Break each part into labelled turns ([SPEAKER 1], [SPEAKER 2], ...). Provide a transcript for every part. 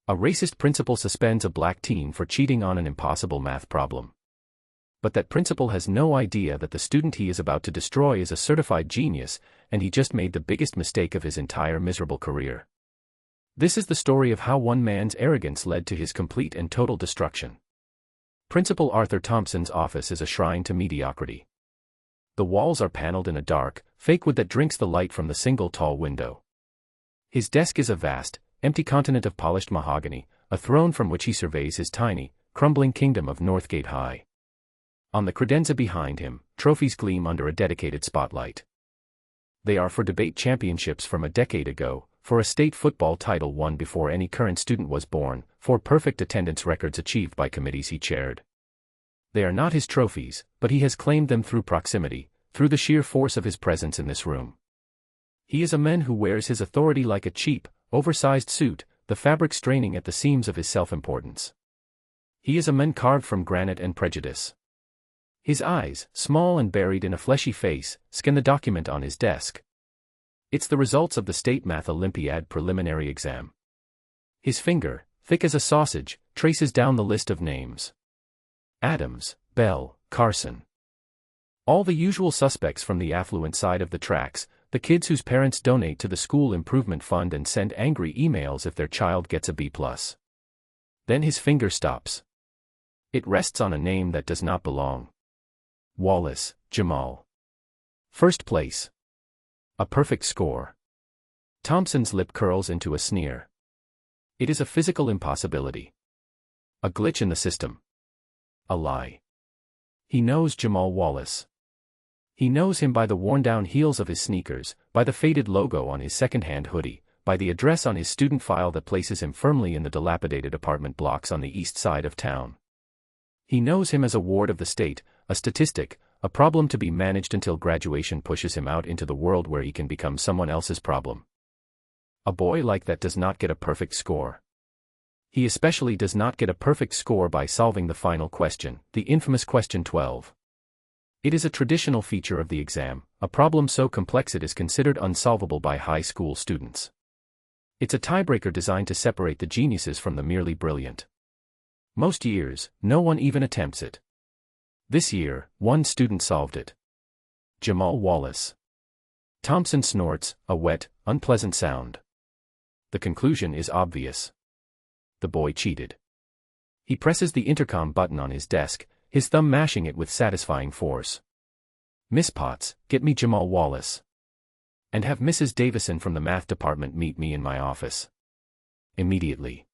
[SPEAKER 1] A racist principal suspends a black teen for cheating on an impossible math problem. But that principal has no idea that the student he is about to destroy is a certified genius, and he just made the biggest mistake of his entire miserable career. This is the story of how one man's arrogance led to his complete and total destruction. Principal Arthur Thompson's office is a shrine to mediocrity. The walls are paneled in a dark, fake wood that drinks the light from the single tall window. His desk is a vast, empty continent of polished mahogany, a throne from which he surveys his tiny, crumbling kingdom of Northgate High. On the credenza behind him, trophies gleam under a dedicated spotlight. They are for debate championships from a decade ago, for a state football title won before any current student was born, for perfect attendance records achieved by committees he chaired. They are not his trophies, but he has claimed them through proximity, through the sheer force of his presence in this room. He is a man who wears his authority like a cheap, oversized suit, the fabric straining at the seams of his self-importance. He is a man carved from granite and prejudice. His eyes, small and buried in a fleshy face, scan the document on his desk. It's the results of the State Math Olympiad preliminary exam. His finger, thick as a sausage, traces down the list of names. Adams, Bell, Carson. All the usual suspects from the affluent side of the tracks, the kids whose parents donate to the school improvement fund and send angry emails if their child gets a B+. Then his finger stops. It rests on a name that does not belong. Wallace, Jamal. First place. A perfect score. Thompson's lip curls into a sneer. It is a physical impossibility. A glitch in the system. A lie. He knows Jamal Wallace. He knows him by the worn-down heels of his sneakers, by the faded logo on his second-hand hoodie, by the address on his student file that places him firmly in the dilapidated apartment blocks on the east side of town. He knows him as a ward of the state, a statistic, a problem to be managed until graduation pushes him out into the world where he can become someone else's problem. A boy like that does not get a perfect score. He especially does not get a perfect score by solving the final question, the infamous question 12. It is a traditional feature of the exam, a problem so complex it is considered unsolvable by high school students. It's a tiebreaker designed to separate the geniuses from the merely brilliant. Most years, no one even attempts it. This year, one student solved it. Jamal Wallace. Thompson snorts, a wet, unpleasant sound. The conclusion is obvious. The boy cheated. He presses the intercom button on his desk, his thumb mashing it with satisfying force. Miss Potts, get me Jamal Wallace. And have Mrs. Davison from the math department meet me in my office. Immediately.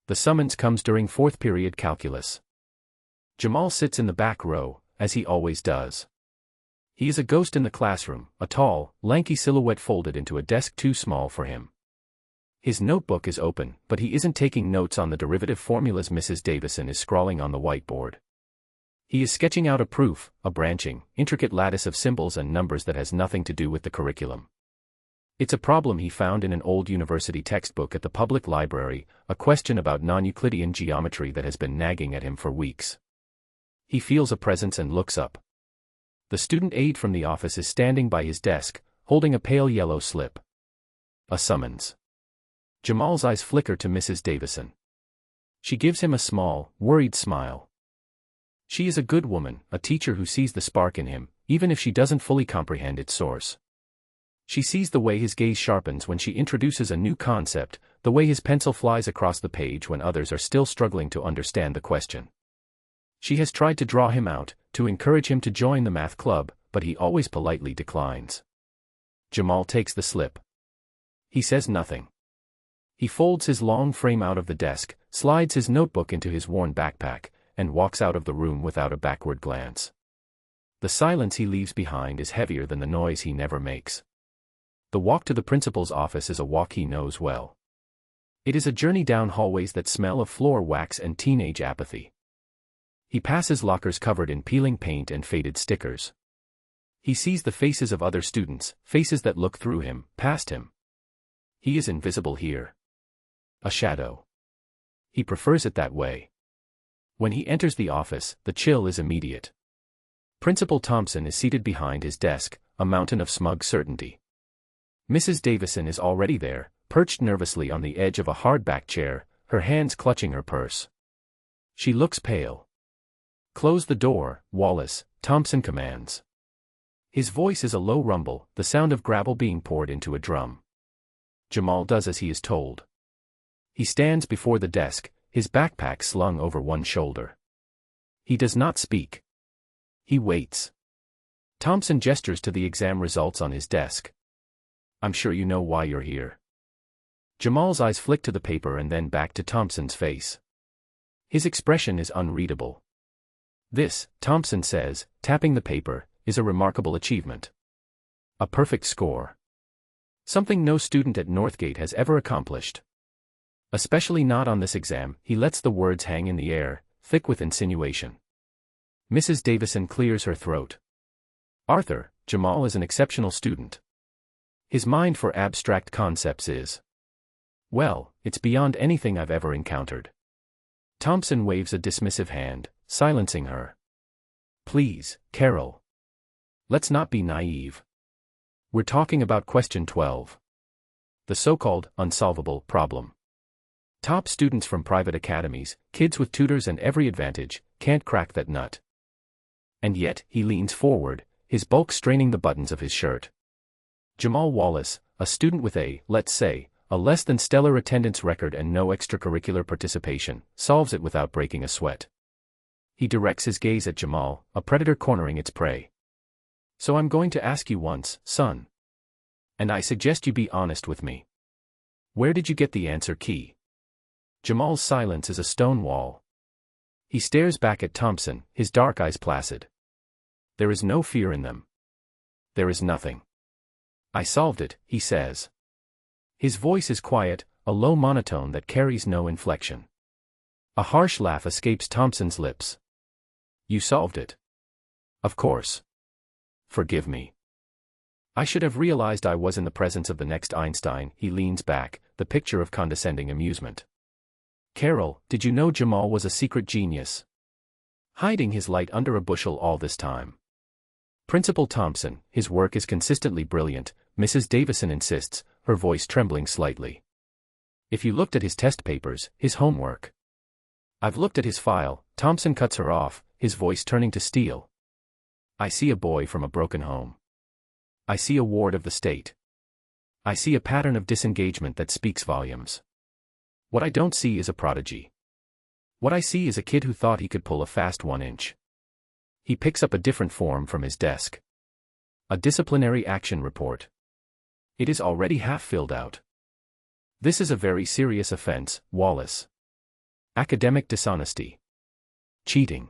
[SPEAKER 1] The summons comes during fourth period calculus. Jamal sits in the back row, as he always does. He is a ghost in the classroom, a tall, lanky silhouette folded into a desk too small for him. His notebook is open, but he isn't taking notes on the derivative formulas Mrs. Davison is scrawling on the whiteboard. He is sketching out a proof, a branching, intricate lattice of symbols and numbers that has nothing to do with the curriculum. It's a problem he found in an old university textbook at the public library, a question about non-Euclidean geometry that has been nagging at him for weeks. He feels a presence and looks up. The student aide from the office is standing by his desk, holding a pale yellow slip. A summons. Jamal's eyes flicker to Mrs. Davison. She gives him a small, worried smile. She is a good woman, a teacher who sees the spark in him, even if she doesn't fully comprehend its source. She sees the way his gaze sharpens when she introduces a new concept, the way his pencil flies across the page when others are still struggling to understand the question. She has tried to draw him out, to encourage him to join the math club, but he always politely declines. Jamal takes the slip. He says nothing. He folds his long frame out of the desk, slides his notebook into his worn backpack, and walks out of the room without a backward glance. The silence he leaves behind is heavier than the noise he never makes. The walk to the principal's office is a walk he knows well. It is a journey down hallways that smell of floor wax and teenage apathy. He passes lockers covered in peeling paint and faded stickers. He sees the faces of other students, faces that look through him, past him. He is invisible here. A shadow. He prefers it that way. When he enters the office, the chill is immediate. Principal Thompson is seated behind his desk, a mountain of smug certainty. Mrs. Davison is already there, perched nervously on the edge of a hard-back chair, her hands clutching her purse. She looks pale. "Close the door, Wallace," Thompson commands. His voice is a low rumble, the sound of gravel being poured into a drum. Jamal does as he is told. He stands before the desk, his backpack slung over one shoulder. He does not speak. He waits. Thompson gestures to the exam results on his desk. "I'm sure you know why you're here." Jamal's eyes flick to the paper and then back to Thompson's face. His expression is unreadable. "This," Thompson says, tapping the paper, "is a remarkable achievement. A perfect score. Something no student at Northgate has ever accomplished. Especially not on this exam." He lets the words hang in the air, thick with insinuation. Mrs. Davison clears her throat. "Arthur, Jamal is an exceptional student. His mind for abstract concepts is, well, it's beyond anything I've ever encountered." Thompson waves a dismissive hand, silencing her. "Please, Carol. Let's not be naive. We're talking about question 12. The so-called unsolvable problem. Top students from private academies, kids with tutors and every advantage, can't crack that nut." And yet, he leans forward, his bulk straining the buttons of his shirt. Jamal Wallace, a student with let's say, a less than stellar attendance record and no extracurricular participation, solves it without breaking a sweat. He directs his gaze at Jamal, a predator cornering its prey. "So I'm going to ask you once, son. And I suggest you be honest with me. Where did you get the answer key?" Jamal's silence is a stone wall. He stares back at Thompson, his dark eyes placid. There is no fear in them. There is nothing. "I solved it," he says. His voice is quiet, a low monotone that carries no inflection. A harsh laugh escapes Thompson's lips. "You solved it?" "Of course. Forgive me. I should have realized I was in the presence of the next Einstein." He leans back, the picture of condescending amusement. "Carol, did you know Jamal was a secret genius? Hiding his light under a bushel all this time." "Principal Thompson, his work is consistently brilliant," Mrs. Davison insists, her voice trembling slightly. "If you looked at his test papers, his homework." "I've looked at his file," Thompson cuts her off, his voice turning to steel. "I see a boy from a broken home. I see a ward of the state. I see a pattern of disengagement that speaks volumes. What I don't see is a prodigy. What I see is a kid who thought he could pull a fast 1-inch. He picks up a different form from his desk. A disciplinary action report. It is already half filled out. This is a very serious offense, Wallace. Academic dishonesty. Cheating.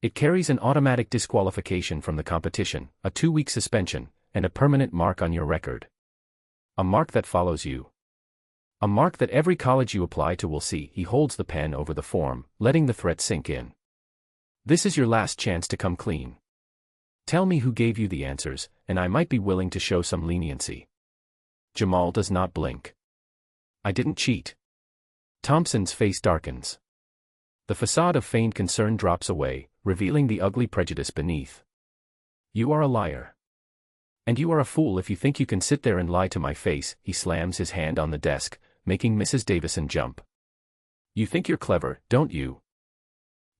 [SPEAKER 1] It carries an automatic disqualification from the competition, a 2-week suspension, and a permanent mark on your record. A mark that follows you. A mark that every college you apply to will see." He holds the pen over the form, letting the threat sink in. "This is your last chance to come clean. Tell me who gave you the answers, and I might be willing to show some leniency." Jamal does not blink. "I didn't cheat." Thompson's face darkens. The facade of feigned concern drops away, revealing the ugly prejudice beneath. "You are a liar. And you are a fool if you think you can sit there and lie to my face." He slams his hand on the desk, making Mrs. Davison jump. "You think you're clever, don't you?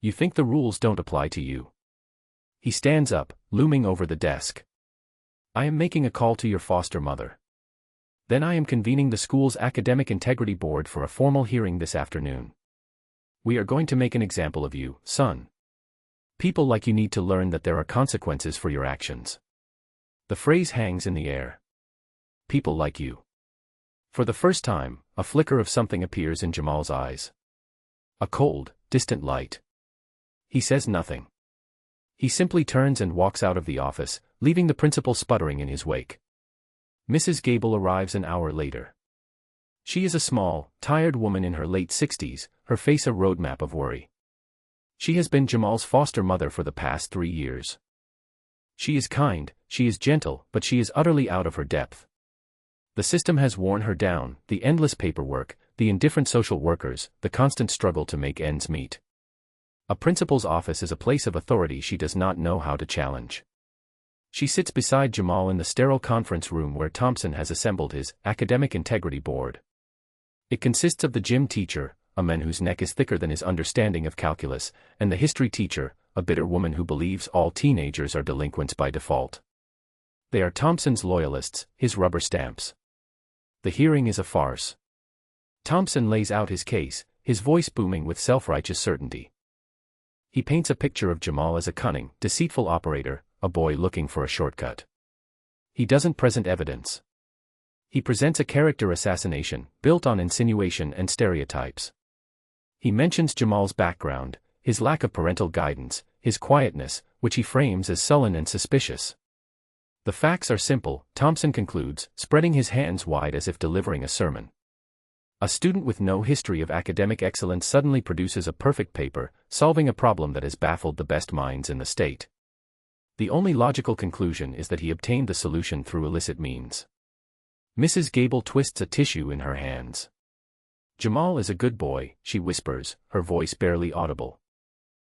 [SPEAKER 1] You think the rules don't apply to you." He stands up, looming over the desk. "I am making a call to your foster mother. Then I am convening the school's academic integrity board for a formal hearing this afternoon. We are going to make an example of you, son. People like you need to learn that there are consequences for your actions." The phrase hangs in the air. People like you. For the first time, a flicker of something appears in Jamal's eyes. A cold, distant light. He says nothing. He simply turns and walks out of the office, leaving the principal sputtering in his wake. Mrs. Gable arrives an hour later. She is a small, tired woman in her late 60s, her face a roadmap of worry. She has been Jamal's foster mother for the past 3 years. She is kind, she is gentle, but she is utterly out of her depth. The system has worn her down, the endless paperwork, the indifferent social workers, the constant struggle to make ends meet. A principal's office is a place of authority she does not know how to challenge. She sits beside Jamal in the sterile conference room where Thompson has assembled his academic integrity board. It consists of the gym teacher, a man whose neck is thicker than his understanding of calculus, and the history teacher, a bitter woman who believes all teenagers are delinquents by default. They are Thompson's loyalists, his rubber stamps. The hearing is a farce. Thompson lays out his case, his voice booming with self-righteous certainty. He paints a picture of Jamal as a cunning, deceitful operator, a boy looking for a shortcut. He doesn't present evidence. He presents a character assassination, built on insinuation and stereotypes. He mentions Jamal's background, his lack of parental guidance, his quietness, which he frames as sullen and suspicious. The facts are simple, Thompson concludes, spreading his hands wide as if delivering a sermon. A student with no history of academic excellence suddenly produces a perfect paper, solving a problem that has baffled the best minds in the state. The only logical conclusion is that he obtained the solution through illicit means. Mrs. Gable twists a tissue in her hands. Jamal is a good boy, she whispers, her voice barely audible.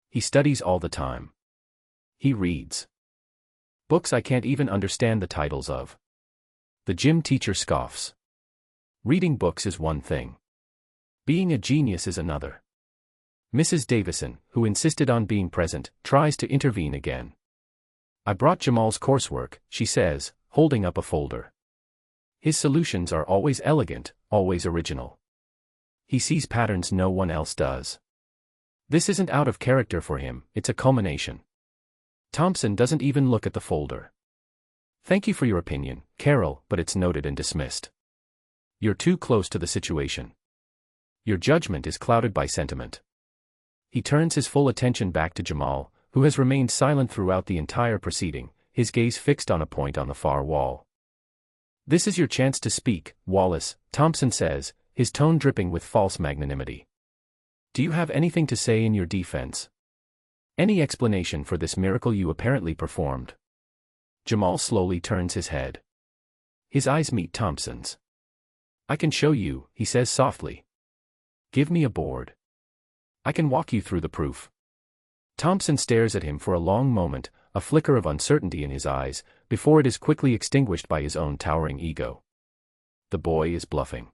[SPEAKER 1] He studies all the time. He reads books I can't even understand the titles of. The gym teacher scoffs. Reading books is one thing. Being a genius is another. Mrs. Davison, who insisted on being present, tries to intervene again. I brought Jamal's coursework, she says, holding up a folder. His solutions are always elegant, always original. He sees patterns no one else does. This isn't out of character for him, it's a culmination. Thompson doesn't even look at the folder. Thank you for your opinion, Carol, but it's noted and dismissed. You're too close to the situation. Your judgment is clouded by sentiment. He turns his full attention back to Jamal, who has remained silent throughout the entire proceeding, his gaze fixed on a point on the far wall. This is your chance to speak, Wallace, Thompson says, his tone dripping with false magnanimity. Do you have anything to say in your defense? Any explanation for this miracle you apparently performed? Jamal slowly turns his head. His eyes meet Thompson's. I can show you, he says softly. Give me a board. I can walk you through the proof. Thompson stares at him for a long moment, a flicker of uncertainty in his eyes, before it is quickly extinguished by his own towering ego. The boy is bluffing.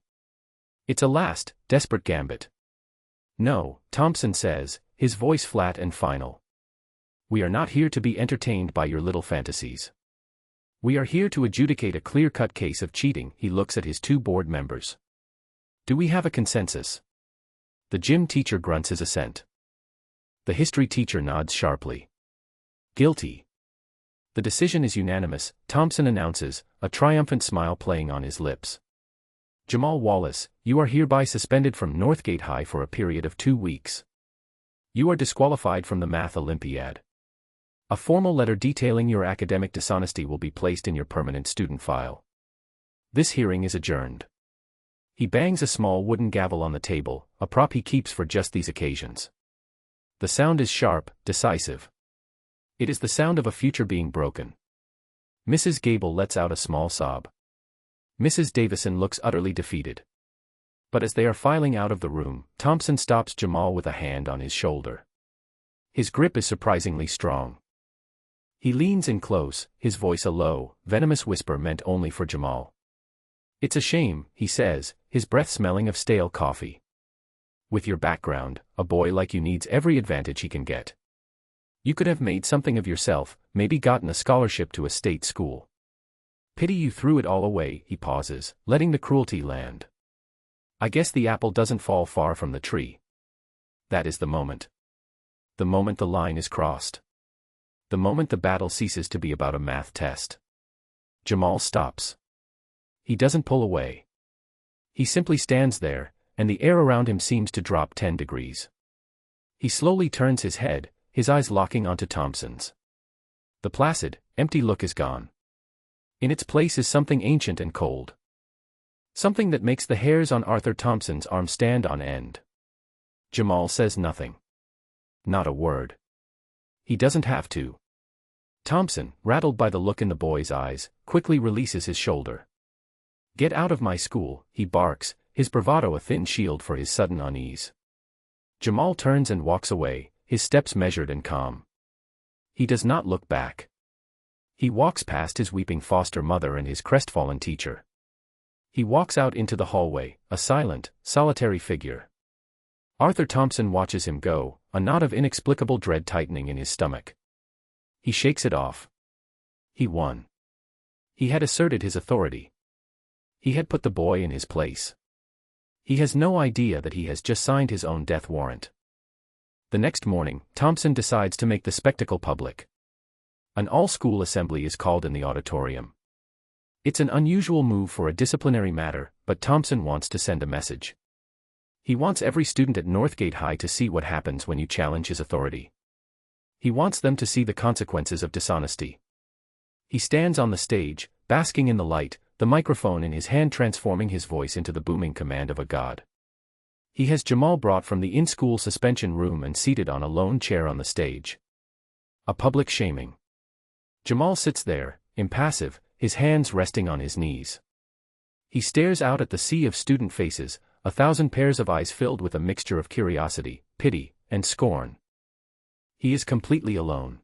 [SPEAKER 1] It's a last, desperate gambit. No, Thompson says, his voice flat and final. We are not here to be entertained by your little fantasies. We are here to adjudicate a clear-cut case of cheating. He looks at his two board members. Do we have a consensus? The gym teacher grunts his assent. The history teacher nods sharply. Guilty. The decision is unanimous, Thompson announces, a triumphant smile playing on his lips. Jamal Wallace, you are hereby suspended from Northgate High for a period of 2 weeks. You are disqualified from the Math Olympiad. A formal letter detailing your academic dishonesty will be placed in your permanent student file. This hearing is adjourned. He bangs a small wooden gavel on the table, a prop he keeps for just these occasions. The sound is sharp, decisive. It is the sound of a future being broken. Mrs. Gable lets out a small sob. Mrs. Davison looks utterly defeated. But as they are filing out of the room, Thompson stops Jamal with a hand on his shoulder. His grip is surprisingly strong. He leans in close, his voice a low, venomous whisper meant only for Jamal. It's a shame, he says, his breath smelling of stale coffee. With your background, a boy like you needs every advantage he can get. You could have made something of yourself, maybe gotten a scholarship to a state school. Pity you threw it all away, he pauses, letting the cruelty land. I guess the apple doesn't fall far from the tree. That is the moment. The moment the line is crossed. The moment the battle ceases to be about a math test. Jamal stops. He doesn't pull away. He simply stands there, and the air around him seems to drop 10 degrees. He slowly turns his head, his eyes locking onto Thompson's. The placid, empty look is gone. In its place is something ancient and cold. Something that makes the hairs on Arthur Thompson's arm stand on end. Jamal says nothing. Not a word. He doesn't have to. Thompson, rattled by the look in the boy's eyes, quickly releases his shoulder. Get out of my school, he barks, his bravado a thin shield for his sudden unease. Jamal turns and walks away, his steps measured and calm. He does not look back. He walks past his weeping foster mother and his crestfallen teacher. He walks out into the hallway, a silent, solitary figure. Arthur Thompson watches him go, a knot of inexplicable dread tightening in his stomach. He shakes it off. He won. He had asserted his authority. He had put the boy in his place. He has no idea that he has just signed his own death warrant. The next morning, Thompson decides to make the spectacle public. An all-school assembly is called in the auditorium. It's an unusual move for a disciplinary matter, but Thompson wants to send a message. He wants every student at Northgate High to see what happens when you challenge his authority. He wants them to see the consequences of dishonesty. He stands on the stage, basking in the light, the microphone in his hand transforming his voice into the booming command of a god. He has Jamal brought from the in-school suspension room and seated on a lone chair on the stage. A public shaming. Jamal sits there, impassive, his hands resting on his knees. He stares out at the sea of student faces, 1,000 pairs of eyes filled with a mixture of curiosity, pity, and scorn. He is completely alone.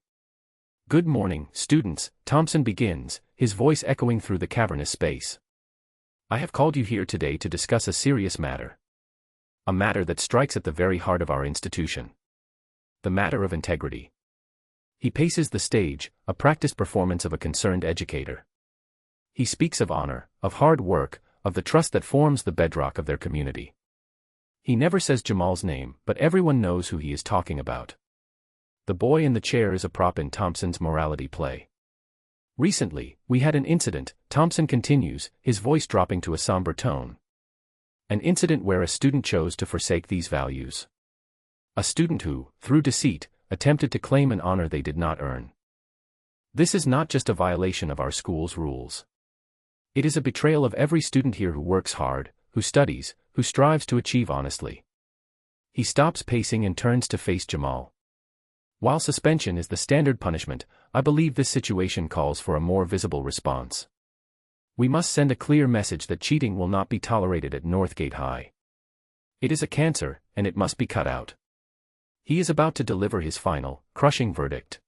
[SPEAKER 1] "Good morning, students," Thompson begins, his voice echoing through the cavernous space. "I have called you here today to discuss a serious matter. A matter that strikes at the very heart of our institution. The matter of integrity." He paces the stage, a practiced performance of a concerned educator. He speaks of honor, of hard work, of the trust that forms the bedrock of their community. He never says Jamal's name, but everyone knows who he is talking about. The boy in the chair is a prop in Thompson's morality play. "Recently, we had an incident," Thompson continues, his voice dropping to a somber tone. "An incident where a student chose to forsake these values. A student who, through deceit, attempted to claim an honor they did not earn. This is not just a violation of our school's rules. It is a betrayal of every student here who works hard, who studies, who strives to achieve honestly." He stops pacing and turns to face Jamal. "While suspension is the standard punishment, I believe this situation calls for a more visible response. We must send a clear message that cheating will not be tolerated at Northgate High. It is a cancer, and it must be cut out." He is about to deliver his final, crushing verdict.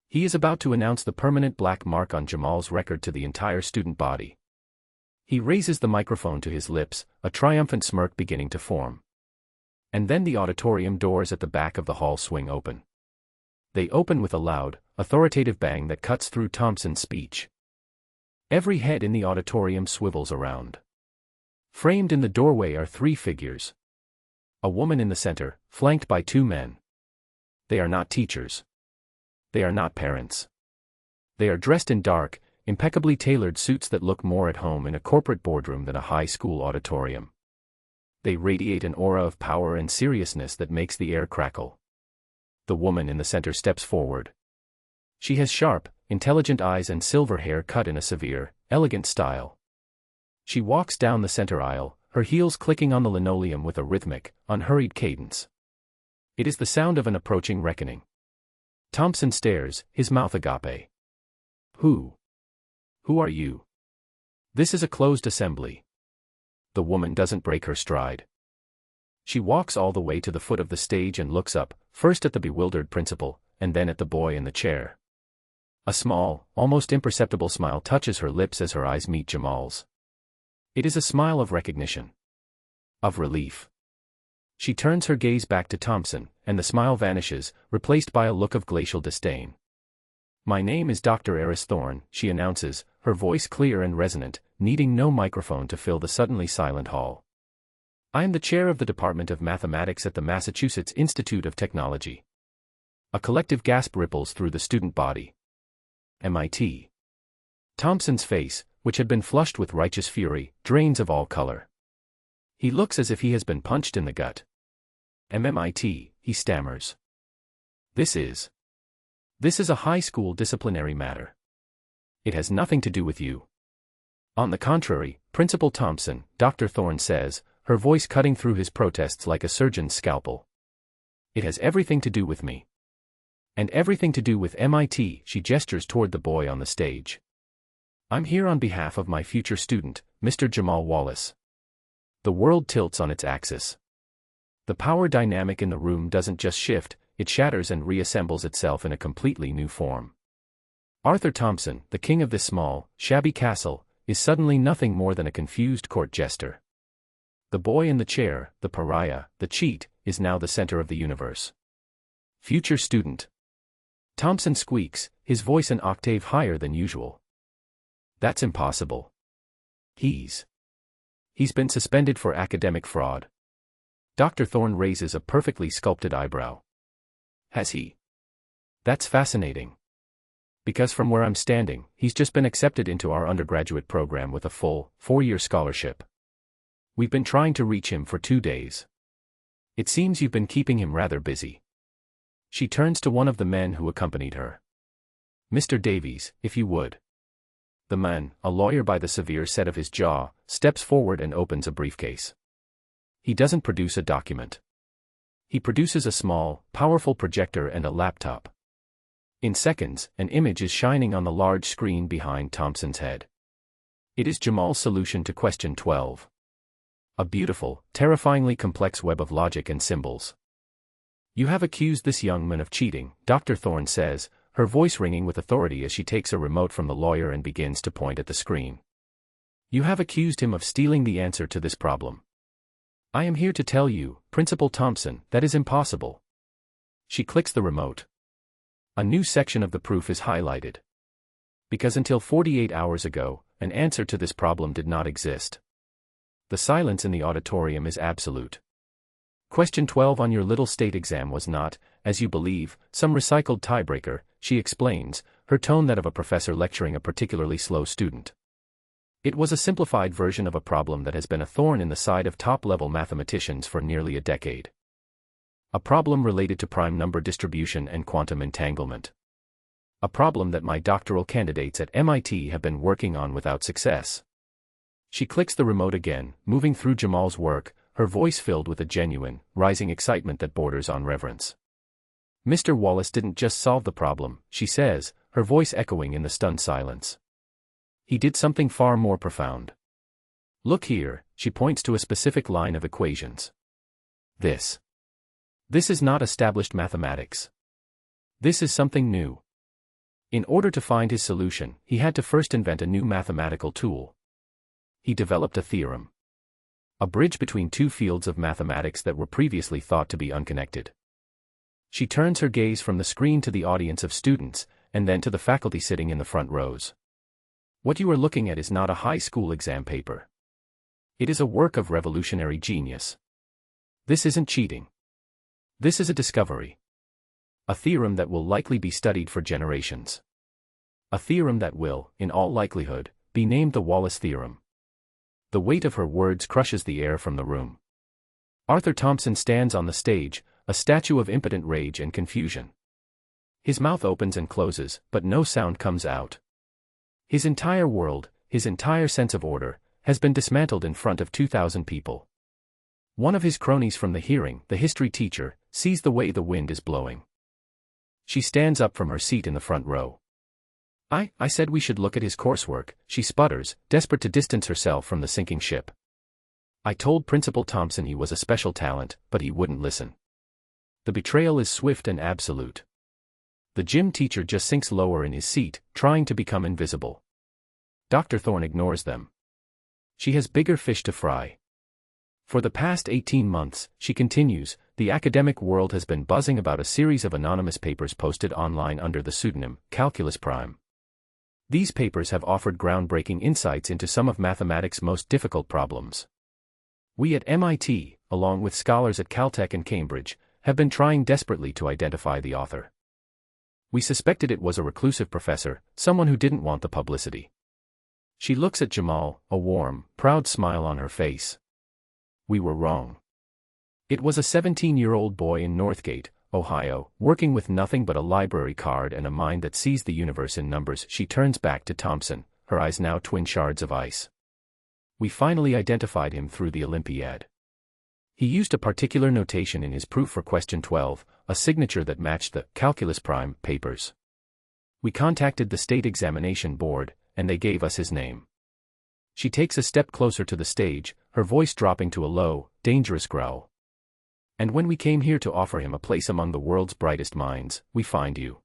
[SPEAKER 1] He is about to announce the permanent black mark on Jamal's record to the entire student body. He raises the microphone to his lips, a triumphant smirk beginning to form. And then the auditorium doors at the back of the hall swing open. They open with a loud, authoritative bang that cuts through Thompson's speech. Every head in the auditorium swivels around. Framed in the doorway are 3 figures. A woman in the center, flanked by 2 men. They are not teachers. They are not parents. They are dressed in dark, impeccably tailored suits that look more at home in a corporate boardroom than a high school auditorium. They radiate an aura of power and seriousness that makes the air crackle. The woman in the center steps forward. She has sharp, intelligent eyes and silver hair cut in a severe, elegant style. She walks down the center aisle, her heels clicking on the linoleum with a rhythmic, unhurried cadence. It is the sound of an approaching reckoning. Thompson stares, his mouth agape. Who are you? This is a closed assembly." The woman doesn't break her stride. She walks all the way to the foot of the stage and looks up, first at the bewildered principal, and then at the boy in the chair. A small, almost imperceptible smile touches her lips as her eyes meet Jamal's. It is a smile of recognition. Of relief. She turns her gaze back to Thompson, and the smile vanishes, replaced by a look of glacial disdain. "My name is Dr. Eris Thorne," she announces, her voice clear and resonant, needing no microphone to fill the suddenly silent hall. "I am the chair of the Department of Mathematics at the Massachusetts Institute of Technology." A collective gasp ripples through the student body. MIT. Thompson's face, which had been flushed with righteous fury, drains of all color. He looks as if he has been punched in the gut. "MIT," he stammers. This is a high school disciplinary matter. It has nothing to do with you." "On the contrary, Principal Thompson," Dr. Thorne says, her voice cutting through his protests like a surgeon's scalpel. "It has everything to do with me. And everything to do with MIT," she gestures toward the boy on the stage. "I'm here on behalf of my future student, Mr. Jamal Wallace." The world tilts on its axis. The power dynamic in the room doesn't just shift, it shatters and reassembles itself in a completely new form. Arthur Thompson, the king of this small, shabby castle, is suddenly nothing more than a confused court jester. The boy in the chair, the pariah, the cheat, is now the center of the universe. Future student. Thompson squeaks, his voice an octave higher than usual. That's impossible. He's been suspended for academic fraud. Dr. Thorne raises a perfectly sculpted eyebrow. Has he? That's fascinating. Because from where I'm standing, he's just been accepted into our undergraduate program with a full, 4-year scholarship. We've been trying to reach him for 2 days. It seems you've been keeping him rather busy. She turns to one of the men who accompanied her. Mr. Davies, if you would. The man, a lawyer by the severe set of his jaw, steps forward and opens a briefcase. He doesn't produce a document. He produces a small, powerful projector and a laptop. In seconds, an image is shining on the large screen behind Thompson's head. It is Jamal's solution to question 12. A beautiful, terrifyingly complex web of logic and symbols. You have accused this young man of cheating, Dr. Thorne says, her voice ringing with authority as she takes a remote from the lawyer and begins to point at the screen. You have accused him of stealing the answer to this problem. I am here to tell you, Principal Thompson, that is impossible. She clicks the remote. A new section of the proof is highlighted. Because until 48 hours ago, an answer to this problem did not exist. The silence in the auditorium is absolute. Question 12 on your little state exam was not, as you believe, some recycled tiebreaker, she explains, her tone that of a professor lecturing a particularly slow student. It was a simplified version of a problem that has been a thorn in the side of top-level mathematicians for nearly a decade. A problem related to prime number distribution and quantum entanglement. A problem that my doctoral candidates at MIT have been working on without success. She clicks the remote again, moving through Jamal's work, her voice filled with a genuine, rising excitement that borders on reverence. Mr. Wallace didn't just solve the problem, she says, her voice echoing in the stunned silence. He did something far more profound. Look here, she points to a specific line of equations. This is not established mathematics. This is something new. In order to find his solution, he had to first invent a new mathematical tool. He developed a theorem. A bridge between two fields of mathematics that were previously thought to be unconnected. She turns her gaze from the screen to the audience of students, and then to the faculty sitting in the front rows. What you are looking at is not a high school exam paper. It is a work of revolutionary genius. This isn't cheating. This is a discovery. A theorem that will likely be studied for generations. A theorem that will, in all likelihood, be named the Wallace theorem. The weight of her words crushes the air from the room. Arthur Thompson stands on the stage, a statue of impotent rage and confusion. His mouth opens and closes, but no sound comes out. His entire world, his entire sense of order, has been dismantled in front of 2,000 people. One of his cronies from the hearing, the history teacher, sees the way the wind is blowing. She stands up from her seat in the front row. I said we should look at his coursework, she sputters, desperate to distance herself from the sinking ship. I told Principal Thompson he was a special talent, but he wouldn't listen. The betrayal is swift and absolute. The gym teacher just sinks lower in his seat, trying to become invisible. Dr. Thorne ignores them. She has bigger fish to fry. For the past 18 months, she continues, the academic world has been buzzing about a series of anonymous papers posted online under the pseudonym Calculus Prime. These papers have offered groundbreaking insights into some of mathematics' most difficult problems. We at MIT, along with scholars at Caltech and Cambridge, have been trying desperately to identify the author. We suspected it was a reclusive professor, someone who didn't want the publicity. She looks at Jamal, a warm, proud smile on her face. We were wrong. It was a 17-year-old boy in Northgate, Ohio, working with nothing but a library card and a mind that sees the universe in numbers. She turns back to Thompson, her eyes now twin shards of ice. We finally identified him through the Olympiad. He used a particular notation in his proof for question 12, a signature that matched the Calculus Prime papers. We contacted the state examination board, and they gave us his name. She takes a step closer to the stage, her voice dropping to a low, dangerous growl. And when we came here to offer him a place among the world's brightest minds, we find you.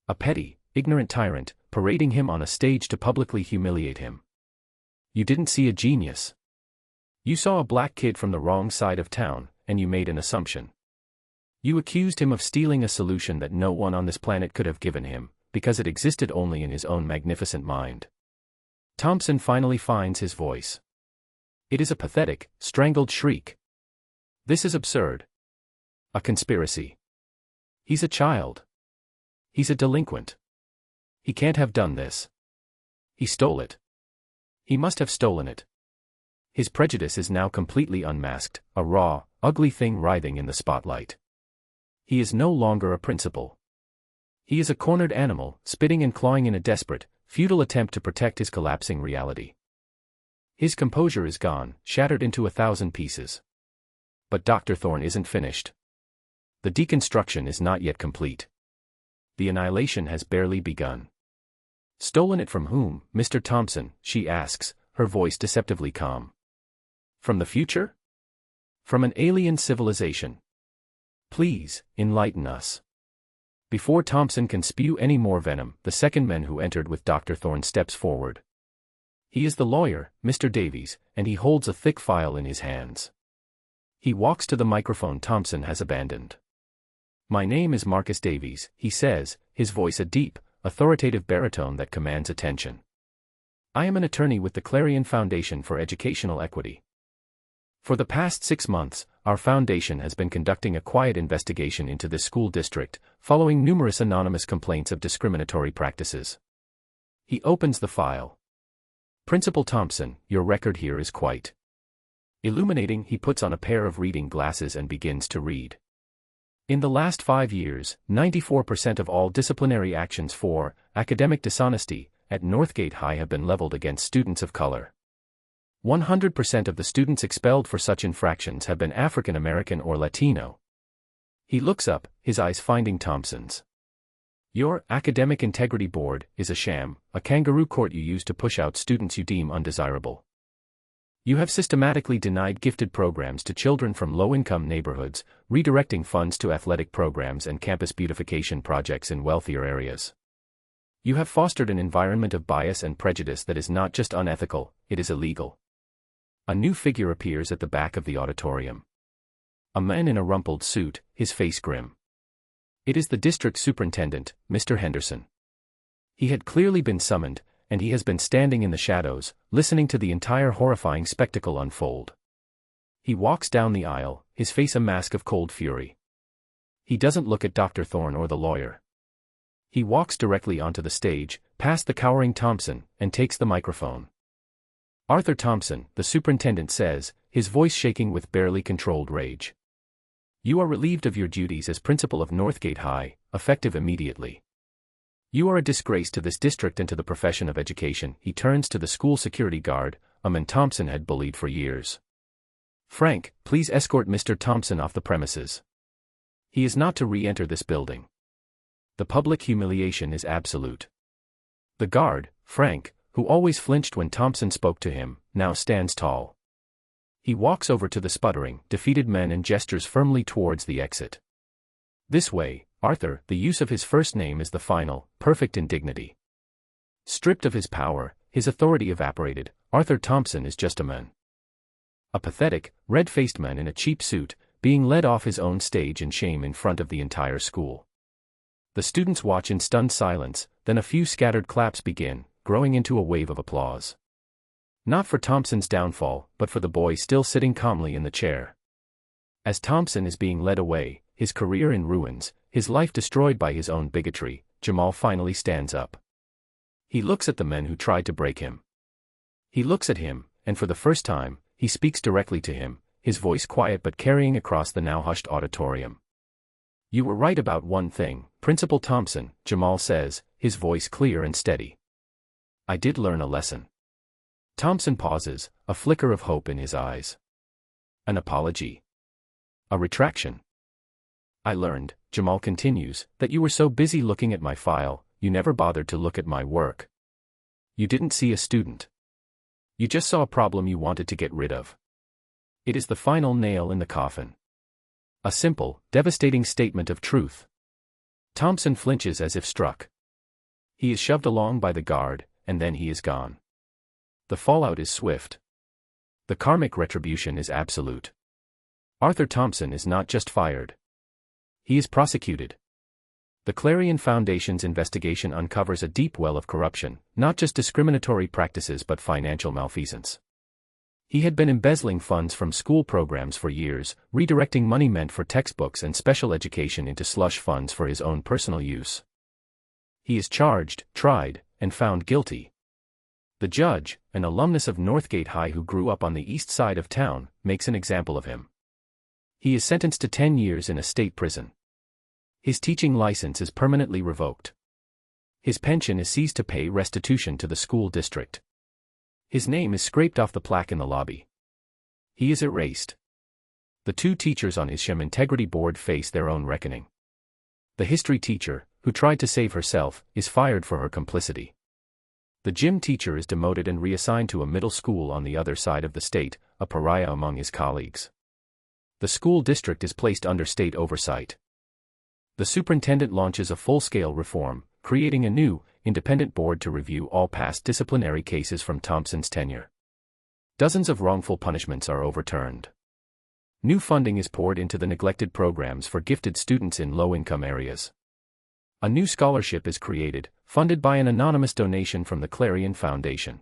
[SPEAKER 1] A petty, ignorant tyrant, parading him on a stage to publicly humiliate him. You didn't see a genius. You saw a black kid from the wrong side of town, and you made an assumption. You accused him of stealing a solution that no one on this planet could have given him, because it existed only in his own magnificent mind. Thompson finally finds his voice. It is a pathetic, strangled shriek. This is absurd. A conspiracy. He's a child. He's a delinquent. He can't have done this. He stole it. He must have stolen it. His prejudice is now completely unmasked, a raw, ugly thing writhing in the spotlight. He is no longer a principal. He is a cornered animal, spitting and clawing in a desperate, futile attempt to protect his collapsing reality. His composure is gone, shattered into 1,000 pieces. But Dr. Thorne isn't finished. The deconstruction is not yet complete. The annihilation has barely begun. Stolen it from whom, Mr. Thompson? She asks, her voice deceptively calm. From the future? From an alien civilization. Please, enlighten us. Before Thompson can spew any more venom, the second man who entered with Dr. Thorne steps forward. He is the lawyer, Mr. Davies, and he holds a thick file in his hands. He walks to the microphone Thompson has abandoned. My name is Marcus Davies, he says, his voice a deep, authoritative baritone that commands attention. I am an attorney with the Clarion Foundation for Educational Equity. For the past 6 months, our foundation has been conducting a quiet investigation into this school district, following numerous anonymous complaints of discriminatory practices. He opens the file. Principal Thompson, your record here is quite illuminating. He puts on a pair of reading glasses and begins to read. In the last 5 years, 94% of all disciplinary actions for academic dishonesty at Northgate High have been leveled against students of color. 100% of the students expelled for such infractions have been African American or Latino. He looks up, his eyes finding Thompson's. Your academic integrity board is a sham, a kangaroo court you use to push out students you deem undesirable. You have systematically denied gifted programs to children from low-income neighborhoods, redirecting funds to athletic programs and campus beautification projects in wealthier areas. You have fostered an environment of bias and prejudice that is not just unethical, it is illegal. A new figure appears at the back of the auditorium. A man in a rumpled suit, his face grim. It is the district superintendent, Mr. Henderson. He had clearly been summoned, and he has been standing in the shadows, listening to the entire horrifying spectacle unfold. He walks down the aisle, his face a mask of cold fury. He doesn't look at Dr. Thorne or the lawyer. He walks directly onto the stage, past the cowering Thompson, and takes the microphone. Arthur Thompson, the superintendent says, his voice shaking with barely controlled rage. You are relieved of your duties as principal of Northgate High, effective immediately. You are a disgrace to this district and to the profession of education. He turns to the school security guard, a man Thompson had bullied for years. Frank, please escort Mr. Thompson off the premises. He is not to re-enter this building. The public humiliation is absolute. The guard, Frank, who always flinched when Thompson spoke to him, now stands tall. He walks over to the sputtering, defeated men and gestures firmly towards the exit. This way, Arthur. The use of his first name is the final, perfect indignity. Stripped of his power, his authority evaporated, Arthur Thompson is just a man. A pathetic, red-faced man in a cheap suit, being led off his own stage in shame in front of the entire school. The students watch in stunned silence, then a few scattered claps begin, growing into a wave of applause. Not for Thompson's downfall, but for the boy still sitting calmly in the chair. As Thompson is being led away, his career in ruins, his life destroyed by his own bigotry, Jamal finally stands up. He looks at the men who tried to break him. He looks at him, and for the first time, he speaks directly to him, his voice quiet but carrying across the now hushed auditorium. You were right about one thing, Principal Thompson, Jamal says, his voice clear and steady. I did learn a lesson. Thompson pauses, a flicker of hope in his eyes. An apology. A retraction. I learned, Jamal continues, that you were so busy looking at my file, you never bothered to look at my work. You didn't see a student. You just saw a problem you wanted to get rid of. It is the final nail in the coffin. A simple, devastating statement of truth. Thompson flinches as if struck. He is shoved along by the guard, and then he is gone. The fallout is swift. The karmic retribution is absolute. Arthur Thompson is not just fired. He is prosecuted. The Clarion Foundation's investigation uncovers a deep well of corruption, not just discriminatory practices but financial malfeasance. He had been embezzling funds from school programs for years, redirecting money meant for textbooks and special education into slush funds for his own personal use. He is charged, tried, and found guilty. The judge, an alumnus of Northgate High who grew up on the east side of town, makes an example of him. He is sentenced to 10 years in a state prison. His teaching license is permanently revoked. His pension is seized to pay restitution to the school district. His name is scraped off the plaque in the lobby. He is erased. The 2 teachers on his SHM Integrity Board face their own reckoning. The history teacher, who tried to save herself, is fired for her complicity. The gym teacher is demoted and reassigned to a middle school on the other side of the state, a pariah among his colleagues. The school district is placed under state oversight. The superintendent launches a full-scale reform, creating a new, independent board to review all past disciplinary cases from Thompson's tenure. Dozens of wrongful punishments are overturned. New funding is poured into the neglected programs for gifted students in low-income areas. A new scholarship is created, funded by an anonymous donation from the Clarion Foundation.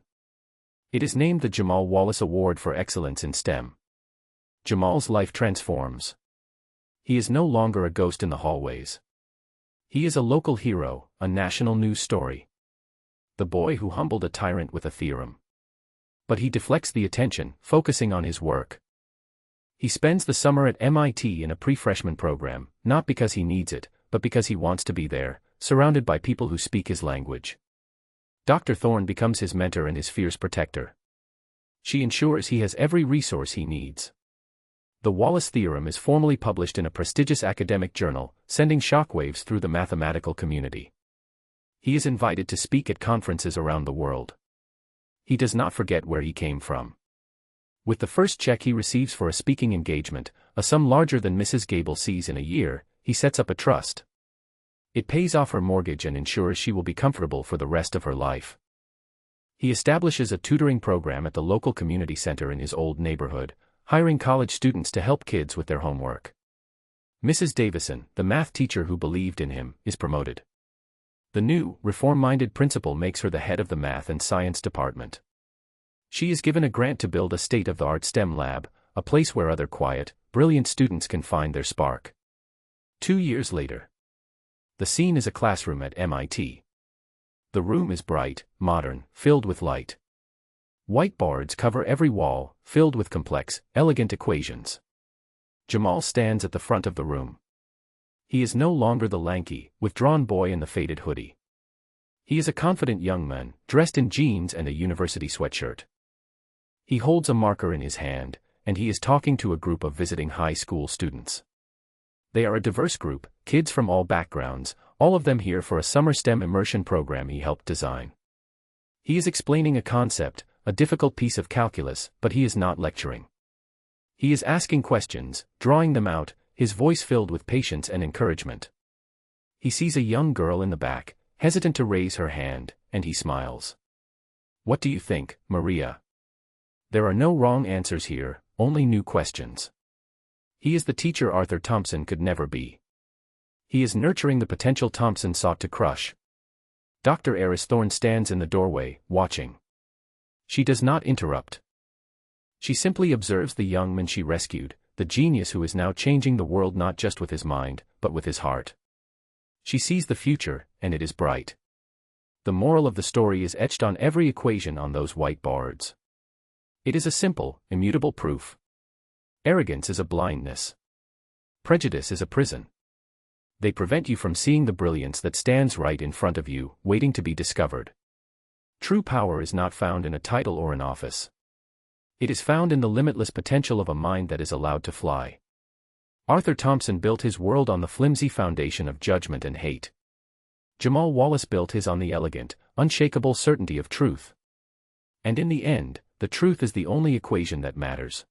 [SPEAKER 1] It is named the Jamal Wallace Award for Excellence in STEM. Jamal's life transforms. He is no longer a ghost in the hallways. He is a local hero, a national news story. The boy who humbled a tyrant with a theorem. But he deflects the attention, focusing on his work. He spends the summer at MIT in a pre-freshman program, not because he needs it, but because he wants to be there, surrounded by people who speak his language. Dr. Thorne becomes his mentor and his fierce protector. She ensures he has every resource he needs. The Wallace theorem is formally published in a prestigious academic journal, sending shockwaves through the mathematical community. He is invited to speak at conferences around the world. He does not forget where he came from. With the first check he receives for a speaking engagement, a sum larger than Mrs. Gable sees in a year, he sets up a trust. It pays off her mortgage and ensures she will be comfortable for the rest of her life. He establishes a tutoring program at the local community center in his old neighborhood, hiring college students to help kids with their homework. Mrs. Davison, the math teacher who believed in him, is promoted. The new, reform-minded principal makes her the head of the math and science department. She is given a grant to build a state-of-the-art STEM lab, a place where other quiet, brilliant students can find their spark. 2 years later. The scene is a classroom at MIT. The room is bright, modern, filled with light. Whiteboards cover every wall, filled with complex, elegant equations. Jamal stands at the front of the room. He is no longer the lanky, withdrawn boy in the faded hoodie. He is a confident young man, dressed in jeans and a university sweatshirt. He holds a marker in his hand, and he is talking to a group of visiting high school students. They are a diverse group, kids from all backgrounds, all of them here for a summer STEM immersion program he helped design. He is explaining a concept, a difficult piece of calculus, but he is not lecturing. He is asking questions, drawing them out, his voice filled with patience and encouragement. He sees a young girl in the back, hesitant to raise her hand, and he smiles. "What do you think, Maria?" There are no wrong answers here, only new questions. He is the teacher Arthur Thompson could never be. He is nurturing the potential Thompson sought to crush. Dr. Eris Thorne stands in the doorway, watching. She does not interrupt. She simply observes the young man she rescued, the genius who is now changing the world not just with his mind, but with his heart. She sees the future, and it is bright. The moral of the story is etched on every equation on those white boards. It is a simple, immutable proof. Arrogance is a blindness. Prejudice is a prison. They prevent you from seeing the brilliance that stands right in front of you, waiting to be discovered. True power is not found in a title or an office. It is found in the limitless potential of a mind that is allowed to fly. Arthur Thompson built his world on the flimsy foundation of judgment and hate. Jamal Wallace built his on the elegant, unshakable certainty of truth. And in the end, the truth is the only equation that matters.